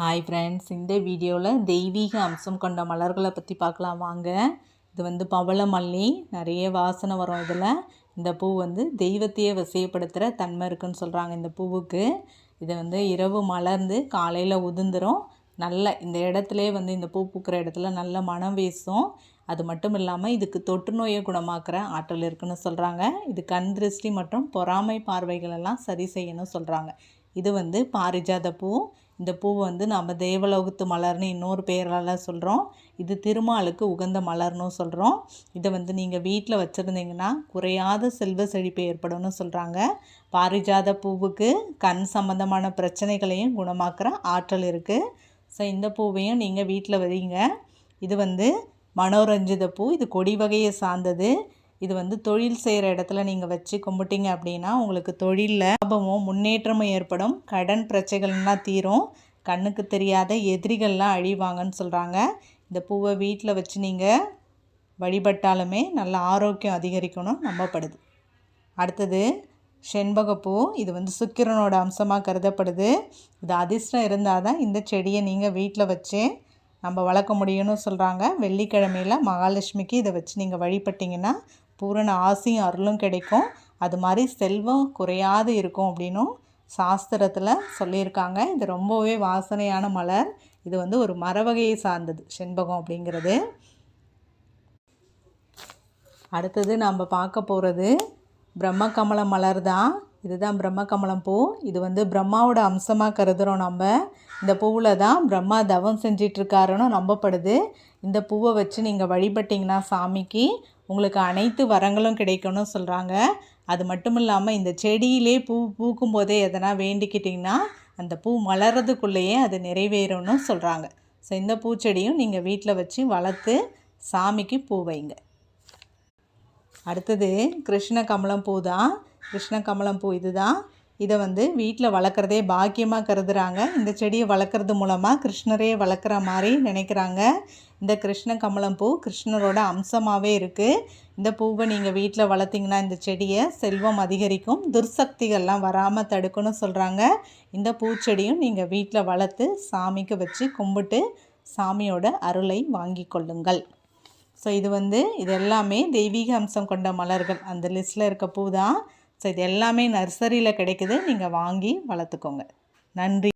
Hi friends, இந்த வீடியோவில் தெய்வீக அம்சம் கொண்ட மலர்களை பற்றி பார்க்கலாம் வாங்க. இது வந்து பவளமல்லி, நிறைய வாசனை வரும். இதில் இந்த பூ வந்து தெய்வத்தையே வசியப்படுத்துகிற தன்மை இருக்குன்னு சொல்கிறாங்க இந்த பூவுக்கு. இது வந்து இரவு மலர்ந்து காலையில் உதிர்ந்துடும். நல்ல இந்த இடத்துலே வந்து இந்த பூ பூக்கிற இடத்துல நல்ல மனம் வீசும். அது மட்டும் இல்லாமல் இதுக்கு தொற்று நோயை குணமாக்குற ஆற்றல் இருக்குன்னு சொல்கிறாங்க. இது கண் திருஷ்டி மற்றும் பொறாமை பார்வைகளெல்லாம் சரி செய்யணும்னு சொல்கிறாங்க. இது வந்து பாரிஜாத பூ. இந்த பூவை வந்து நம்ம தேவலோகத்து மலர்னு இன்னொரு பேரால் சொல்கிறோம். இது திருமாலுக்கு உகந்த மலர்னு சொல்கிறோம். இதை வந்து நீங்கள் வீட்டில் வச்சுருந்தீங்கன்னா குறையாத செல்வ செழிப்பு ஏற்படும்னு சொல்கிறாங்க. பாரிஜாத பூவுக்கு கண் சம்பந்தமான பிரச்சனைகளையும் குணமாக்குற ஆற்றல் இருக்குது. ஸோ இந்த பூவையும் நீங்கள் வீட்டில் வைங்க. இது வந்து மனோரஞ்சித பூ. இது கொடி வகையை சார்ந்தது. இது வந்து தொழில் செய்கிற இடத்துல நீங்கள் வச்சு கும்பிட்டிங்க அப்படின்னா உங்களுக்கு தொழிலில் லாபமும் முன்னேற்றமும் ஏற்படும். கடன் பிரச்சனைகள்லாம் தீரும். கண்ணுக்கு தெரியாத எதிரிகள்லாம் அழிவாங்கன்னு சொல்கிறாங்க. இந்த பூவை வீட்டில் வச்சு நீங்கள் வழிபட்டாலுமே நல்ல ஆரோக்கியம் அதிகரிக்கணும் நம்பப்படுது. அடுத்தது செண்பகப்பூ. இது வந்து சுக்கிரனோட அம்சமாக கருதப்படுது. இது அதிர்ஷ்டம் இருந்தால் தான் இந்த செடியை நீங்கள் வீட்டில் வச்சு நம்ம வளர்க்க முடியும்னு சொல்கிறாங்க. வெள்ளிக்கிழமையில் மகாலட்சுமிக்கு இதை வச்சு நீங்கள் வழிபட்டிங்கன்னா பூரண ஆசையும் அருளும் கிடைக்கும். அது மாதிரி செல்வம் குறையாது இருக்கும் அப்படின்னும் சாஸ்திரத்தில் சொல்லியிருக்காங்க. இது ரொம்பவே வாசனையான மலர். இது வந்து ஒரு மர வகையை சார்ந்தது செண்பகம் அப்படிங்கிறது. அடுத்தது நம்ம பார்க்க போகிறது பிரம்மகமலம் மலர் தான். இதுதான் பிரம்மகமலம் பூ. இது வந்து பிரம்மாவோட அம்சமாக கருதுகிறோம் நம்ம. இந்த பூவில் தான் பிரம்மா தவம் செஞ்சிட்ருக்காருன்னு நம்பப்படுது. இந்த பூவை வச்சு நீங்கள் வழிபட்டிங்கன்னா சாமிக்கு உங்களுக்கு அனைத்து வரங்களும் கிடைக்கும்னு சொல்கிறாங்க. அது மட்டும் இல்லாமல் இந்த செடியிலே பூ பூக்கும் போதே எதனா வேண்டிக்கிட்டிங்கன்னா அந்த பூ மலர்றதுக்குள்ளேயே அது நிறைவேறும்னு சொல்கிறாங்க. ஸோ இந்த பூச்செடியும் நீங்கள் வீட்டில் வச்சு வளர்த்து சாமிக்கு பூ வைங்க. அடுத்தது கிருஷ்ண கமலம் பூ தான். கிருஷ்ண கமலம் பூ இது தான். இதை வந்து வீட்டில் வளர்க்குறதே பாக்கியமாக கருதுகிறாங்க. இந்த செடியை வளர்க்குறது மூலமாக கிருஷ்ணரையே வளர்க்குற மாதிரி நினைக்கிறாங்க. இந்த கிருஷ்ண கமலம் பூ கிருஷ்ணரோட அம்சமாகவே இருக்குது. இந்த பூவை நீங்கள் வீட்டில் வளர்த்திங்கன்னா இந்த செடியை செல்வம் அதிகரிக்கும், துர்சக்திகள்லாம் வராமல் தடுக்கும்னு சொல்கிறாங்க. இந்த பூச்செடியும் நீங்கள் வீட்டில் வளர்த்து சாமிக்கு வச்சு கும்பிட்டு சாமியோட அருளை வாங்கி கொள்ளுங்கள். ஸோ இது எல்லாமே தெய்வீக அம்சம் கொண்ட மலர்கள். அந்த லிஸ்ட்டில் இருக்க பூ தான். ஸோ இது எல்லாமே நர்சரியில் கிடைக்குது. நீங்கள் வாங்கி வளர்த்துக்கோங்க. நன்றி.